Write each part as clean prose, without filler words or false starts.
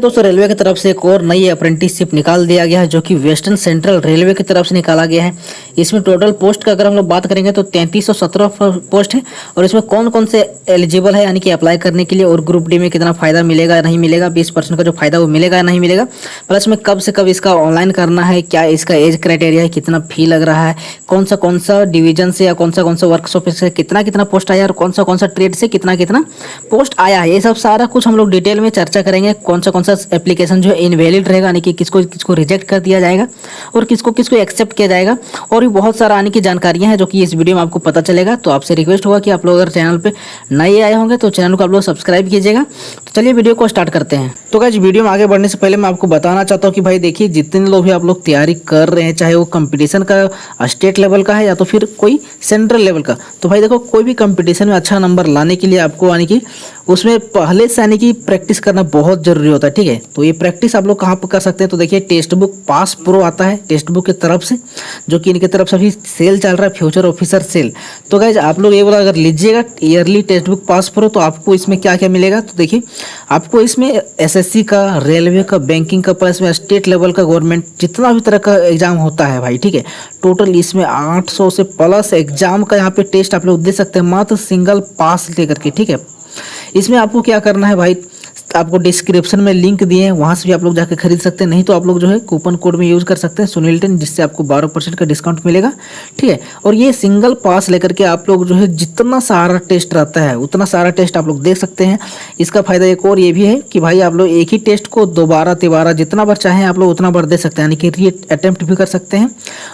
दोस्तों रेलवे की तरफ से एक और नई अप्रेंटिसशिप निकाल दिया गया है जो कि वेस्टर्न सेंट्रल रेलवे की तरफ से निकाला गया है। इसमें टोटल पोस्ट का अगर हम लोग बात करेंगे तो 3317 पोस्ट है। और इसमें कौन कौन से एलिजिबल है यानी कि अप्लाई करने के लिए, और ग्रुप डी में कितना फायदा मिलेगा नहीं मिलेगा, 20% का जो फायदा वो मिलेगा नहीं मिलेगा, प्लस में कब से कब इसका ऑनलाइन करना है, क्या इसका एज क्राइटेरिया है, कितना फी लग रहा है, कौन सा डिवीजन से या कौन सा वर्कशॉप से कितना पोस्ट आया और कौन सा ट्रेड से कितना पोस्ट आया है, ये सब सारा कुछ हम लोग डिटेल में चर्चा करेंगे। कौन सा एप्लीकेशन जो है इनवैलिड रहेगा यानी कि किसको रिजेक्ट कर दिया जाएगा और किसको एक्सेप्ट किया जाएगा, और भी बहुत सारा यानी कि जानकारियां हैं जो कि इस वीडियो में आपको पता चलेगा। तो आपसे रिक्वेस्ट होगा कि आप लोग अगर चैनल पे नए आए होंगे तो चैनल को आप लोग सब्सक्राइब कीजिएगा। तो चलिए वीडियो को स्टार्ट करते हैं। तो गाइस वीडियो में आगे बढ़ने से पहले मैं आपको बताना चाहता हूँ कि भाई देखिए, जितने लोग भी आप लोग तैयारी कर रहे हैं, चाहे वो कंपटीशन का स्टेट लेवल का है या तो फिर कोई सेंट्रल लेवल का, तो भाई देखो कोई भी कंपटीशन में अच्छा नंबर लाने के लिए आपको यानी कि उसमें पहले से यानी कि प्रैक्टिस करना बहुत जरूरी होता है। ठीक है, तो ये प्रैक्टिस आप लोग कहाँ पर कर सकते हैं, तो देखिए टेक्स्ट बुक पास प्रो आता है टेक्स्ट बुक की तरफ से, जो कि इनकी तरफ से अभी सेल चल रहा है, फ्यूचर ऑफिसर सेल। तो गाइज आप लोग ये वाला अगर लीजिएगा yearly text book pass pro, तो आपको इसमें क्या क्या मिलेगा, तो देखिए आपको इसमें एसएससी का, रेलवे का, बैंकिंग का, प्लस में स्टेट लेवल का, गवर्नमेंट जितना भी तरह का एग्जाम होता है भाई, ठीक है, टोटल इसमें 800 से प्लस एग्जाम का यहाँ पे टेस्ट आप लोग दे सकते हैं मात्र सिंगल पास लेकर के। ठीक है, इसमें आपको क्या करना है भाई, आपको डिस्क्रिप्शन में लिंक दिए हैं, वहां से भी आप लोग जाकर खरीद सकते हैं, नहीं तो आप लोग जो है कूपन कोड में यूज कर सकते हैं सुनील 10, जिससे आपको 12% का डिस्काउंट मिलेगा। ठीक है, और ये सिंगल पास लेकर के आप लोग जो है जितना सारा टेस्ट रहता है उतना सारा टेस्ट आप लोग देख सकते हैं। इसका फायदा एक और ये भी है कि भाई आप लोग एक ही टेस्ट को दोबारा तिबारा जितना बार चाहें आप लोग उतना बार दे सकते हैं, यानी कि री अटेम्प्ट भी कर सकते हैं।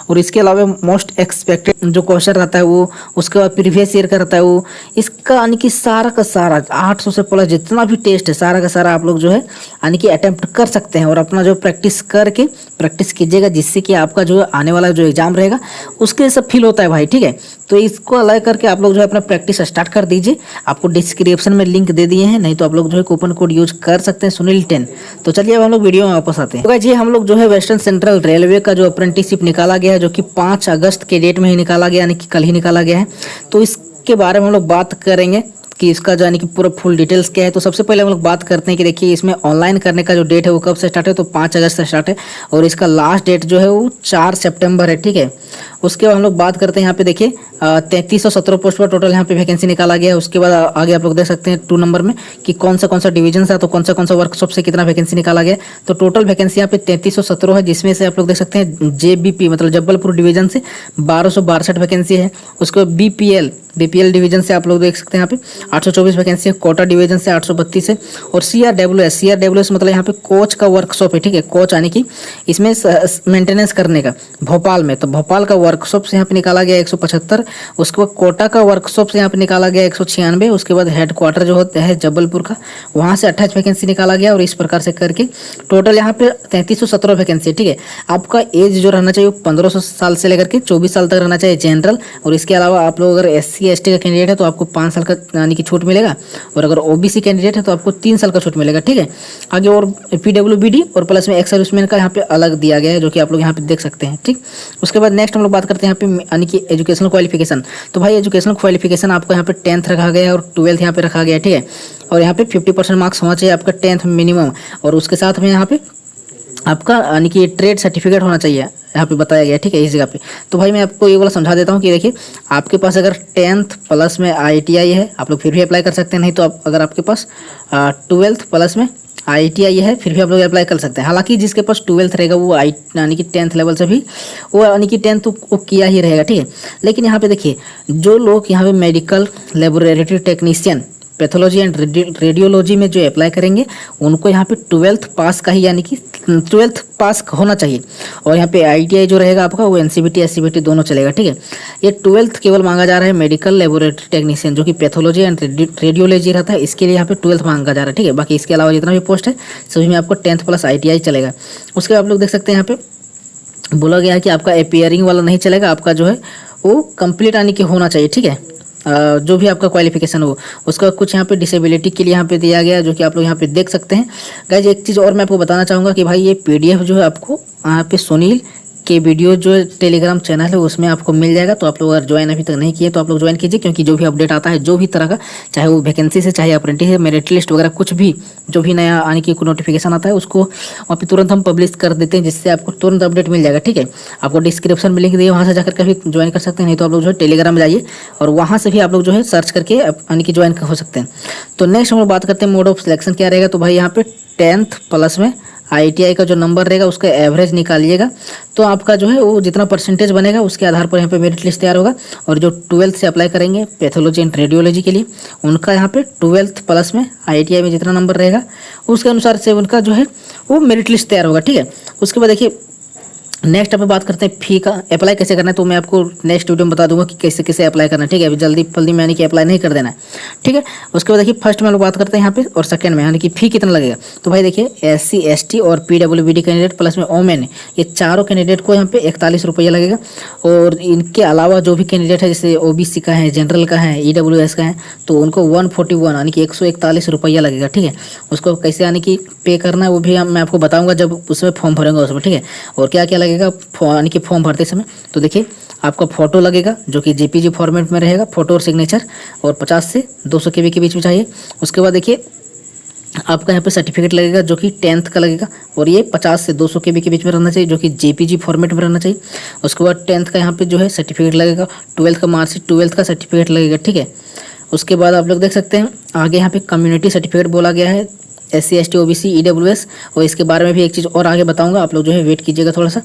और इसके अलावा मोस्ट एक्सपेक्टेड जो क्वेश्चन रहता है वो, उसके बाद प्रीवियस ईयर का रहता है वो, इसका यानी कि सारा का सारा 800 से प्लस जितना भी टेस्ट है सारा आप लोग जो है यानी कि अटेम्प्ट कर सकते हैं, और अपना जो प्रैक्टिस कीजिएगा, जिससे कि आपका जो आने वाला जो एग्जाम रहेगा उसके सब फील होता है भाई। ठीक है, तो इसको अलग करके आप लोग जो है अपना प्रैक्टिस स्टार्ट कर दीजिए। आपको डिस्क्रिप्शन में लिंक दे दिए हैं, नहीं तो आप लोग जो है कूपन कोड यूज कर सकते हैं सुनील 10। तो चलिए अब हम लोग वीडियो में वापस आते हैं। तो गाइस ये हम लोग जो है वेस्टर्न सेंट्रल रेलवे का जो अप्रेंटिसशिप निकाला गया है, जो कि 5 अगस्त के डेट में ही निकाला गया, यानी कि कल ही निकाला गया है। तो इसके बारे में हम लोग बात करेंगे कि इसका जो यानी कि पूरा फुल डिटेल्स क्या है। तो सबसे पहले हम लोग बात करते हैं कि देखिए इसमें ऑनलाइन करने का जो डेट है वो कब से स्टार्ट है, तो 5 अगस्त से स्टार्ट है, और इसका लास्ट डेट जो है वो 4 सितंबर है। ठीक है, उसके बाद हम लोग बात करते हैं यहाँ पे देखिए 3317 पोस्ट पर टोटल यहाँ पे वैकेंसी निकाला गया है। उसके बाद आगे आप लोग देख सकते हैं 2 नंबर में कि कौन सा डिवीजन है, तो कौन सा वर्कशॉप से कितना वैकेंसी निकाला गया। तो टोटल वैकेंसी यहाँ पे 3317 है, जिसमें से आप लोग देख सकते हैं जेबीपी मतलब जबलपुर डिवीजन से 1262 वैकेंसी है। उसके बाद बीपीएल डिवीजन से आप लोग देख सकते हैं यहाँ पे 824 वैकेंसी है, कोटा डिवीजन से 832 है, और सीआरडब्ल्यूएस मतलब यहाँ पे कोच का वर्कशॉप है। ठीक है, कोच यानी कि इसमें मेंटेनेंस करने का भोपाल में, तो भोपाल का वर्कशॉप से यहाँ पे निकाला गया 175। उसके बाद कोटा का वर्कशॉप से यहाँ पे निकाला गया 196। उसके बाद हेडक्वार्टर जो होता है जबलपुर का, वहाँ से 28 वैकेंसी निकाला गया, और इस प्रकार से करके टोटल यहाँ पे 3317 वैकेंसी है। ठीक है, आपका एज जो रहना चाहिए 1500 साल से लेकर के 24 साल तक रहना चाहिए जनरल, और इसके अलावा आप लोग अगर SC/ST का कैंडिडेट है तो आपको 5 साल का यानी कि छूट मिलेगा, और अगर OBC कैंडिडेट है तो आपको 3 साल का छूट मिलेगा। ठीक है, आगे और PWBD और प्लस में एक्स सर्विसमैन का यहाँ पे अलग दिया गया है, जो कि आप लोग यहाँ पे देख सकते हैं। ठीक, उसके बाद नेक्स्ट हम लोग बात करते हैं यहाँ पे यानी कि एजुकेशनल क्वालिफिकेशन। तो भाई एजुकेशनल क्वालिफिकेशन आपको यहाँ पे 10th रखा गया है और 12th यहाँ पे रखा गया है। ठीक है, और यहाँ पे 50% मार्क्स होना चाहिए आपका 10th मिनिमम, और उसके साथ में यहाँ पे आपका यानी कि ट्रेड सर्टिफिकेट होना चाहिए, यहाँ पे बताया गया। ठीक है, इस जगह पे। तो भाई मैं आपको ये वाला समझा देता हूँ कि देखिए आपके पास अगर 10th प्लस में ITI है आप लोग फिर भी अप्लाई कर सकते हैं, नहीं तो अगर आपके पास 12th प्लस में ITI है फिर भी आप लोग अप्लाई कर सकते हैं। हालांकि जिसके पास 12th रहेगा वो यानी कि 10th लेवल से भी वो यानी कि 10th वो किया ही रहेगा। ठीक है, लेकिन यहाँ पे देखिए जो लोग यहाँ पे medical laboratory technician, pathology and radiology में जो अप्लाई करेंगे उनको यहाँ पे 12th पास का ही यानी कि 12th पास होना चाहिए, और यहाँ पे ITI जो रहेगा आपका वो NCBT SCBT दोनों चलेगा। ठीक है, ये 12th केवल मांगा जा रहा है मेडिकल लेबोरेटरी टेक्नीशियन, जो कि पैथोलॉजी एंड रेडियोलॉजी रहता है, इसके लिए यहाँ पे 12th मांगा जा रहा है। ठीक है, बाकी इसके अलावा जितना भी पोस्ट है सभी में आपको 10th प्लस ITI चलेगा। उसके बाद आप लोग देख सकते हैं यहाँ पे बोला गया है कि आपका अपीयरिंग वाला नहीं चलेगा, आपका जो है वो कंप्लीट यानी कि होना चाहिए। ठीक है, जो भी आपका क्वालिफिकेशन हो उसका कुछ यहाँ पे डिसेबिलिटी के लिए यहाँ पे दिया गया, जो कि आप लोग यहाँ पे देख सकते हैं। गाइज एक चीज़ और मैं आपको बताना चाहूँगा कि भाई ये PDF जो है आपको यहाँ पे सुनील के वीडियो जो टेलीग्राम चैनल है उसमें आपको मिल जाएगा। तो आप लोग अगर ज्वाइन अभी तक नहीं किए तो आप लोग ज्वाइन कीजिए, क्योंकि जो भी अपडेट आता है जो भी तरह का, चाहे वो वैकेंसी से, चाहे अप्रेंटिस है, मेरिट लिस्ट वगैरह कुछ भी जो भी नया आने की नोटिफिकेशन आता है उसको वहाँ पे तुरंत हम पब्लिश कर देते हैं, जिससे आपको तुरंत अपडेट मिल जाएगा। ठीक है, आपको डिस्क्रिप्शन में लिंक दिए, वहाँ से जाकर के भी ज्वाइन कर सकते हैं, नहीं तो आप लोग जो है टेलीग्राम में जाइए और वहाँ से भी आप लोग जो है सर्च करके यानी कि ज्वाइन हो सकते हैं। तो नेक्स्ट हम लोग बात करते हैं मोड ऑफ सिलेक्शन क्या रहेगा। तो भाई यहाँ पे 10th प्लस में ITI का जो नंबर रहेगा उसका एवरेज निकालिएगा। तो आपका जो है वो जितना परसेंटेज बनेगा उसके आधार पर यहाँ पे मेरिट लिस्ट तैयार होगा। और जो 12th से अप्लाई करेंगे पैथोलॉजी एंड रेडियोलॉजी के लिए, उनका यहाँ पे 12th प्लस में ITI में जितना नंबर रहेगा उसके अनुसार से उनका जो है वो मेरिट लिस्ट तैयार होगा। ठीक है, उसके बाद देखिए नेक्स्ट अपन बात करते हैं फ़ी का। अप्लाई कैसे करना है तो मैं आपको नेक्स्ट वीडियो में बता दूंगा कि कैसे कैसे अप्लाई करना है। ठीक है, अभी जल्दी में यानी कि अप्लाई नहीं कर देना है। ठीक है, उसके बाद देखिए फर्स्ट में लोग बात करते हैं यहाँ पे और सेकंड में यानी कि फ़ी कितना लगेगा। तो भाई देखिए SC ST और PWBD कैंडिडेट प्लस में ओमेन, ये चारों कैंडिडेट को यहाँ पे 41 रुपया लगेगा। और इनके अलावा जो भी कैंडिडेट है जैसे OBC का है, जनरल का है, EWS का है, तो उनको 141 यानी कि 141 रुपया लगेगा। ठीक है, उसको कैसे यानी कि पे करना है वो भी मैं आपको बताऊँगा जब उसमें फॉर्म भरेंगे उसमें। ठीक है, और क्या क्या लगेगा यानी कि फॉर्म भरते समय। तो देखिए आपका फोटो लगेगा जो कि JPG फॉर्मेट में रहेगा, फोटो और सिग्नेचर, और 50 से 200 KB के बीच में चाहिए। उसके बाद देखिए आपका यहाँ पे सर्टिफिकेट लगेगा जो कि 10th का लगेगा, और ये 50 से 200 KB के बीच में रहना चाहिए, जो कि JPG फॉर्मेट में रहना चाहिए। उसके बाद 10th का यहाँ पे जो है सर्टिफिकेट लगेगा, 12th का मार्कशीट, 12th का सर्टिफिकेट लगेगा। ठीक है, उसके बाद आप लोग देख सकते हैं आगे यहाँ पे कम्युनिटी सर्टिफिकेट बोला गया है, SC ST OBC EWS, और इसके बारे में भी एक चीज़ और आगे बताऊंगा, आप लोग जो है वेट कीजिएगा थोड़ा सा।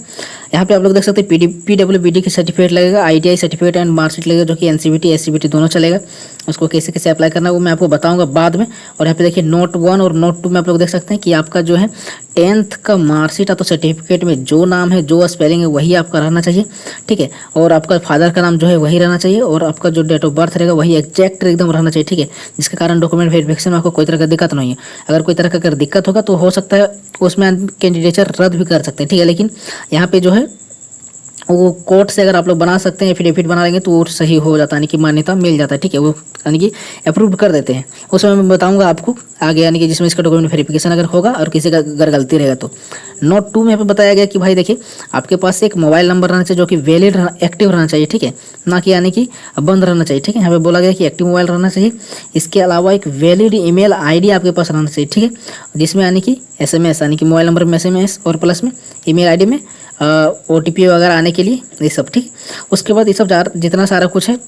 यहाँ पे आप लोग देख सकते हैं PWBD की सर्टिफिकेट लगेगा, ITI सर्टिफिकेट एंड मार्कशीट लगेगा, जो कि NCVT SCVT दोनों चलेगा। उसको कैसे कैसे अप्लाई करना है वो मैं आपको बताऊंगा बाद में। और यहाँ पे देखिए नोट 1 और नोट 2 में आप लोग देख सकते हैं कि आपका जो है 10th का मार्कशीट तो सर्टिफिकेट में जो नाम है, जो स्पेलिंग है वही आपका रहना चाहिए। ठीक है, और आपका फादर का नाम जो है वही रहना चाहिए, और आपका जो डेट ऑफ बर्थ रहेगा वही एग्जैक्ट एकदम रहना चाहिए। ठीक है, जिसके कारण डॉक्यूमेंट वेरिफिकेशन में आपको कोई तरह का दिक्कत नहीं है। अगर कोई तरह का अगर दिक्कत होगा तो हो सकता है उसमें कैंडिडेचर रद्द भी कर सकते हैं। ठीक है, लेकिन यहाँ पे जो है वो कोर्ट से अगर आप लोग बना सकते हैं, एफिडेविट बना लेंगे तो वो सही हो जाता है, यानी कि मान्यता मिल जाता है। ठीक है, वो यानी कि अप्रूव कर देते हैं। उसमें मैं बताऊंगा आपको आगे, यानी कि जिसमें इसका डॉक्यूमेंट वेरिफिकेशन अगर होगा और किसी का अगर गलती रहेगा तो। नोट 2 में यहाँ पे बताया गया कि भाई देखिए आपके पास एक मोबाइल नंबर रहना चाहिए जो कि वैलिड एक्टिव रहना चाहिए। ठीक है, ना कि यानी कि बंद रहना चाहिए। ठीक है, यहाँ पे बोला गया कि एक्टिव मोबाइल रहना चाहिए। इसके अलावा एक वैलिड ईमेल ID आपके पास रहना चाहिए। ठीक है, जिसमें यानी कि SMS यानी कि मोबाइल नंबर में SMS और प्लस में ईमेल ID में OTP वगैरह आने के लिए ये सब। ठीक, उसके बाद ये सब जितना सारा कुछ है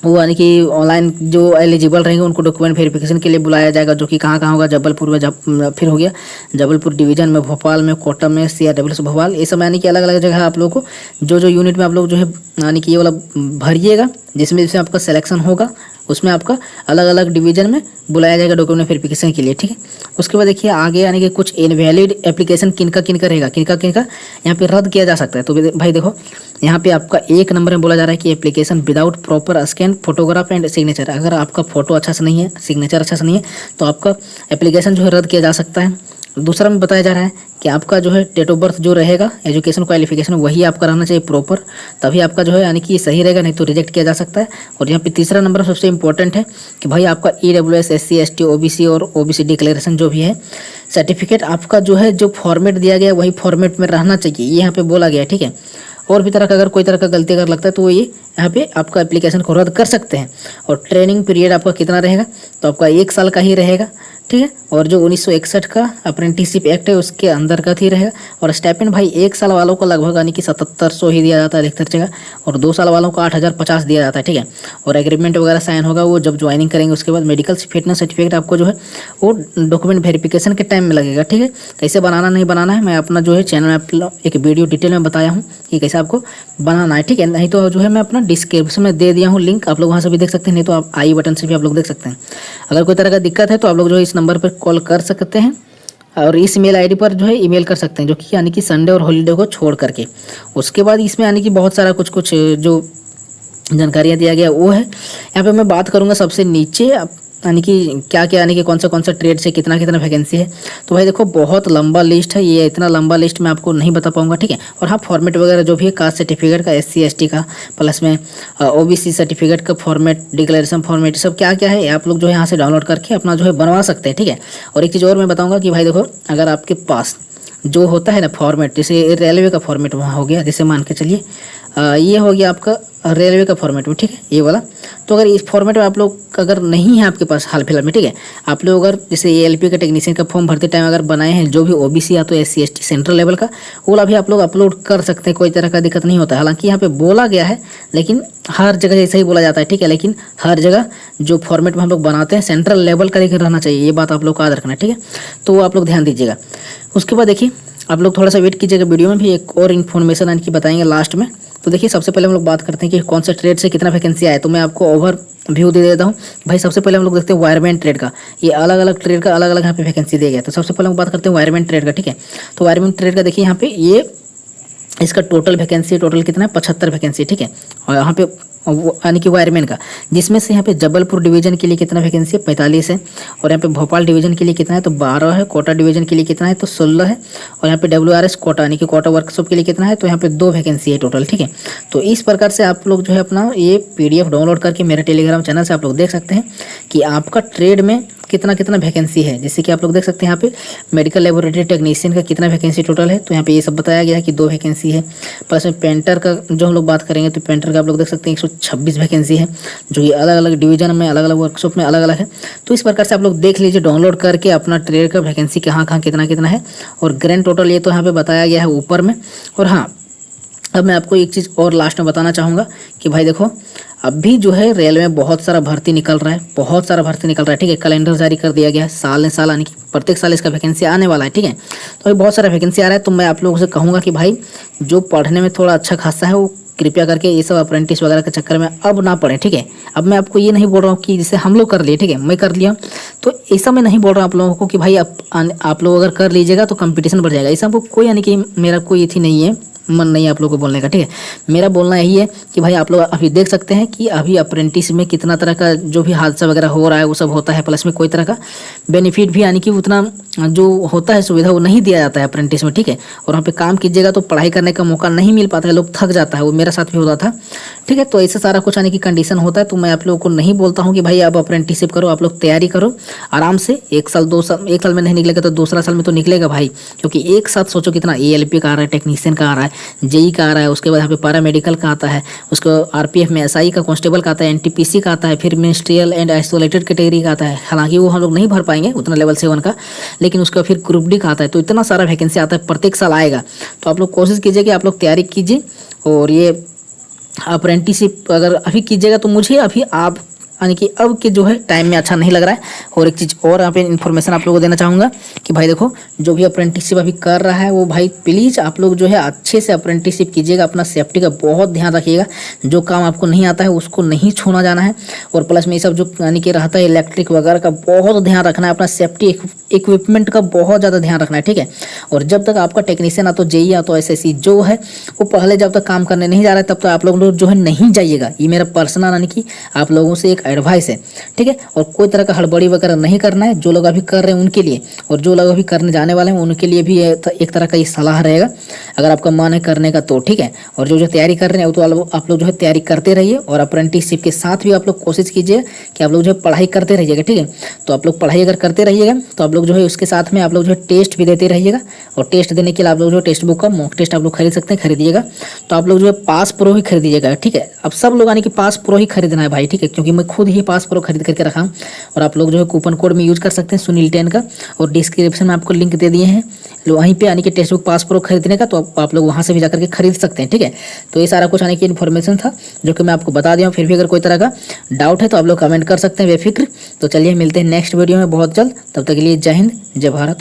वो यानी कि ऑनलाइन जो एलिजिबल रहेंगे उनको डॉक्यूमेंट वेरिफिकेशन के लिए बुलाया जाएगा, जो कि कहाँ कहाँ होगा, जबलपुर में, फिर हो गया जबलपुर डिवीजन में, भोपाल में, कोटा में, CRWS भोपाल, ये सब यानी कि अलग अलग जगह आप लोगों को जो यूनिट में आप लोग जो है यानी कि ये वाला भरिएगा, जिसमें आपका सिलेक्शन होगा उसमें आपका अलग अलग डिवीजन में बुलाया जाएगा डॉक्यूमेंट वेरिफिकेशन के लिए। ठीक है, उसके बाद देखिए आगे यानी कि कुछ इनवैलिड एप्लीकेशन किनका रहेगा, किनका यहाँ पे रद्द किया जा सकता है। तो भाई देखो यहाँ पे आपका 1 नंबर में बोला जा रहा है कि application without proper scan photograph and signature. अगर आपका फोटो अच्छा से नहीं है, सिग्नेचर अच्छा से नहीं है, तो आपका एप्लीकेशन जो है रद्द किया जा सकता है। दूसरा में बताया जा रहा है कि आपका जो है डेट ऑफ बर्थ जो रहेगा, एजुकेशन क्वालिफिकेशन वही आपका रहना चाहिए प्रॉपर, तभी आपका जो है यानी कि सही रहेगा, नहीं तो रिजेक्ट किया जा सकता है। और यहाँ पे तीसरा नंबर सबसे इंपॉर्टेंट है कि भाई आपका EWS SC ST OBC और OBC डिक्लेरेशन जो भी है सर्टिफिकेट आपका जो है जो फॉर्मेट दिया गया वही फॉर्मेट में रहना चाहिए, ये यहाँ पे बोला गया है। ठीक है, और भी तरह का अगर कोई तरह का गलती अगर लगता है तो ये यहाँ पे आपका एप्लीकेशन को रद्द कर सकते हैं। और ट्रेनिंग पीरियड आपका कितना रहेगा, तो आपका 1 साल का ही रहेगा। ठीक है, और जो 1961 का अप्रेंटिसशिप एक्ट है उसके अंदर का ही रहेगा। और स्टाइपेंड भाई 1 साल वालों को लगभग यानी कि 7700 ही दिया जाता है अधिकतर जगह, और 2 साल वालों को 8050 दिया जाता है। ठीक है, और एग्रीमेंट वगैरह साइन होगा वो जब ज्वाइनिंग करेंगे। उसके बाद मेडिकल फिटनेस सर्टिफिकेट आपको जो है वो डॉक्यूमेंट वेरिफिकेशन के टाइम में लगेगा। ठीक है, कैसे बनाना नहीं बनाना है मैं अपना जो है चैनल में एक वीडियो डिटेल में बताया हूँ कि कैसे आपको बनाना है। ठीक है, नहीं तो जो है मैं अपना डिस्क्रिप्शन में दे दिया हूँ लिंक, आप लोग वहाँ से भी देख सकते हैं, नहीं तो आप आई बटन से भी आप लोग देख सकते हैं। अगर कोई तरह का दिक्कत है तो आप लोग जो है इस नंबर पर कॉल कर सकते हैं, और इस ईमेल ID पर जो है ईमेल कर सकते हैं, जो कि यानी कि संडे और हॉलीडे को छोड़ करके। उसके बाद इसमें यानी कि बहुत सारा कुछ जो जानकारियाँ दिया गया वो है। यहाँ पे मैं बात करूँगा सबसे नीचे यानी कि क्या यानी कि कौन सा ट्रेड से कितना वैकेंसी है। तो भाई देखो बहुत लंबा लिस्ट है, ये इतना लंबा लिस्ट मैं आपको नहीं बता पाऊंगा। ठीक है, और हाँ फॉर्मेट वगैरह जो भी है कास्ट सर्टिफिकेट का, SC ST का, प्लस में OBC सर्टिफिकेट का फॉर्मेट, डिक्लेरेशन फॉर्मेट, सब क्या है आप लोग जो है यहाँ से डाउनलोड करके अपना जो है बनवा सकते हैं। ठीक है, और एक चीज़ और मैं बताऊँगा कि भाई देखो अगर आपके पास जो होता है ना फॉर्मेट, जैसे रेलवे का फॉर्मेट वहाँ हो गया, जैसे मान के चलिए ये हो गया आपका रेलवे का फॉर्मेट में, ठीक है, ये वाला। तो अगर इस फॉर्मेट में आप लोग अगर नहीं है आपके पास हाल फिलहाल में, ठीक है, आप लोग अगर जैसे ALP का टेक्नीशियन का फॉर्म भरते टाइम अगर बनाए हैं जो भी OBC या तो SC ST सेंट्रल लेवल का, वो वाला भी आप लोग अपलोड कर सकते हैं, कोई तरह का दिक्कत नहीं होता है। हालांकि यहाँ पे बोला गया है, लेकिन हर जगह जैसा ही बोला जाता है, ठीक है, लेकिन हर जगह जो फॉर्मेट में हम लोग बनाते हैं सेंट्रल लेवल का लेकर रहना चाहिए, ये बात आप लोग का याद रखना है, ठीक है। तो वो आप लोग ध्यान दीजिएगा। उसके बाद देखिए आप लोग थोड़ा सा वेट कीजिएगा, वीडियो में भी एक और इन्फॉर्मेशन इनकी बताएंगे लास्ट में। तो देखिए सबसे पहले हम लोग बात करते हैं कि कौन सा ट्रेड से कितना वैकेंसी आया है। तो मैं आपको ओवर व्यू दे देता हूँ भाई। सबसे पहले हम लोग देखते हैं वायरमैन ट्रेड का, ये अलग अलग ट्रेड का अलग अलग यहाँ पे वैकेंसी दिया गया। तो सबसे पहले हम बात करते हैं वायरमैन ट्रेड का, ठीक है। तो वायरमैन ट्रेड का देखिए यहाँ पे ये इसका टोटल वैकेंसी टोटल कितना है, 75 वैकेंसी, ठीक है। और यहाँ पे यानी कि वायरमैन का, जिसमें से यहाँ पे जबलपुर डिवीजन के लिए कितना वैकेंसी है, 45 है। और यहाँ पे भोपाल डिवीजन के लिए कितना है, तो 12 है। कोटा डिवीजन के लिए कितना है, तो 16 है। और यहाँ पे WRS कोटा यानी कि कोटा वर्कशॉप के लिए कितना है, तो यहाँ पे 2 वैकेंसी है टोटल, ठीक है। तो इस प्रकार से आप लोग जो है अपना ये PDF डाउनलोड करके मेरे टेलीग्राम चैनल से आप लोग देख सकते हैं कि आपका ट्रेड में कितना कितना वैकेंसी है। जैसे कि आप लोग देख सकते हैं यहाँ पे मेडिकल लेबोरेटरी टेक्नीशियन का कितना वैकेंसी टोटल है, तो यहाँ पे ये सब बताया गया है कि 2 वैकेंसी है। प्लस में पेंटर का जो हम लोग बात करेंगे तो पेंटर का आप लोग देख सकते हैं 126 वैकेंसी है, जो कि अलग अलग डिवीजन में अलग अलग वर्कशॉप में अलग अलग है। तो इस प्रकार से आप लोग देख लीजिए डाउनलोड करके अपना ट्रेड का वैकेंसी कहाँ कहाँ कितना कितना है। और ग्रैंड टोटल ये तो यहाँ पे बताया गया है ऊपर में। और हाँ, अब मैं आपको एक चीज़ और लास्ट में बताना चाहूँगा कि भाई देखो अभी जो है रेलवे में बहुत सारा भर्ती निकल रहा है, बहुत सारा भर्ती निकल रहा है, ठीक है। कैलेंडर जारी कर दिया गया है, साल यानी कि प्रत्येक साल इसका वैकेंसी आने वाला है, ठीक है। तो अभी बहुत सारा वैकेंसी आ रहा है। तो मैं आप लोगों से कहूँगा कि भाई जो पढ़ने में थोड़ा अच्छा खासा है वो कृपया करके ये सब अप्रेंटिस वगैरह के चक्कर में अब ना पढ़ें, ठीक है। अब मैं आपको ये नहीं बोल रहा हूँ कि जैसे हम लोग कर लिए, ठीक है, मैं कर लिया, तो ऐसा मैं नहीं बोल रहा हूँ आप लोगों को कि भाई आप लोग अगर कर लीजिएगा तो कंपटीशन बढ़ जाएगा। ऐसा कोई यानी कि मेरा कोई थी नहीं है, मन नहीं है आप लोगों को बोलने का, ठीक है। मेरा बोलना यही है कि भाई आप लोग अभी देख सकते हैं कि अभी अप्रेंटिस में कितना तरह का जो भी हादसा वगैरह हो रहा है वो सब होता है। प्लस में कोई तरह का बेनिफिट भी यानी कि उतना जो होता है सुविधा वो नहीं दिया जाता है अप्रेंटिस में, ठीक है। और वहाँ पे काम कीजिएगा तो पढ़ाई करने का मौका नहीं मिल पाता है, लोग थक जाता है, वो मेरा साथ भी होता था, ठीक है। तो ऐसा सारा कुछ यानी कि कंडीशन होता है। तो मैं आप लोगों को नहीं बोलता हूँ कि भाई आप अप्रेंटिसशिप करो, आप लोग तैयारी करो आराम से। 1 साल 2 साल, 1 साल में नहीं निकलेगा तो दूसरा साल में तो निकलेगा भाई, क्योंकि एक साथ सोचो कितना ALP का आ रहा है, टेक्नीशियन का आ रहा है, JE का आ रहा है, उसके बाद यहाँ पे पैरा मेडिकल का आता है, उसको RPF में SI का कांस्टेबल का आता है, NTPC का आता है, फिर मिनिस्ट्रियल एंड आइसोलेटेड कैटेगरी का आता है। हालांकि वो हम लोग नहीं भर पाएंगे उतना लेवल 7 का, लेकिन उसका फिर ग्रुप D का आता है। तो इतना सारा वैकेंसी आता है, प्रत्येक साल आएगा। तो आप लोग कोशिश कीजिए कि आप लोग तैयारी कीजिए। और ये अप्रेंटिसशिप अगर अभी कीजिएगा तो मुझे अभी आप यानी कि अब के जो है टाइम में अच्छा नहीं लग रहा है। और एक चीज़ और यहाँ पे इन्फॉर्मेशन आप लोगों को देना चाहूँगा कि भाई देखो जो भी अप्रेंटिसशिप अभी कर रहा है वो भाई प्लीज़ आप लोग जो है अच्छे से अप्रेंटिसशिप कीजिएगा, अपना सेफ्टी का बहुत ध्यान रखिएगा। जो काम आपको नहीं आता है उसको नहीं छूना जाना है। और प्लस में ये सब जो यानी कि रहता है इलेक्ट्रिक वगैरह का बहुत ध्यान रखना है, अपना सेफ्टी इक्विपमेंट का बहुत ज़्यादा ध्यान रखना है, ठीक है। और जब तक आपका टेक्नीशियन या तो JE या तो SSC जो है वो पहले जब तक काम करने नहीं जा रहा है तब तक आप लोग जो है नहीं जाइएगा। ये मेरा पर्सनल यानी कि आप लोगों से एक एडवाइस है, ठीक है। और कोई तरह का हड़बड़ी वगैरह नहीं करना है, जो लोग अभी कर रहे हैं उनके लिए, और जो लोग अभी करने जाने वाले हैं उनके लिए भी एक तरह का ये सलाह रहेगा, अगर आपका मन है करने का तो, ठीक है। और जो तैयारी कर रहे हैं तो आप लोग जो है तैयारी करते रहिए। और अप्रेंटिसशिप के साथ भी आप लोग कोशिश कीजिए कि आप लोग जो है पढ़ाई करते रहिएगा, ठीक है। तो आप लोग पढ़ाई अगर करते रहिएगा तो आप लोग जो है उसके साथ में आप लोग जो है टेस्ट भी देते रहिएगा। और टेस्ट देने के लिए आप लोग जो है टेक्स्ट बुक का मॉक टेस्ट आप लोग खरीद सकते हैं, खरीदिएगा। तो आप लोग जो है पास प्रो ही खरीदिएगा, ठीक है। अब सब लोग यानी कि पास प्रो ही खरीदना है भाई, ठीक है, क्योंकि मैं खुद ही पास प्रो खरीद करके रखा हूँ। और आप लोग जो है कूपन कोड में यूज कर सकते हैं सुनील 10 का, और डिस्क्रिप्शन में आपको लिंक दे दिए हैं वहीं पे यानी कि टेक्स्ट बुक पास प्रो खरीदने का, तो आप लोग वहाँ से भी जाकर के खरीद सकते हैं, ठीक है। तो ये सारा कुछ आने की इन्फॉर्मेशन था जो कि मैं आपको बता दिया हूँ। फिर भी अगर कोई तरह का डाउट है तो आप लोग कमेंट कर सकते हैं बेफिक्र। तो चलिए मिलते हैं नेक्स्ट वीडियो में बहुत जल्द, तब तक के लिए जय हिंद जय भारत।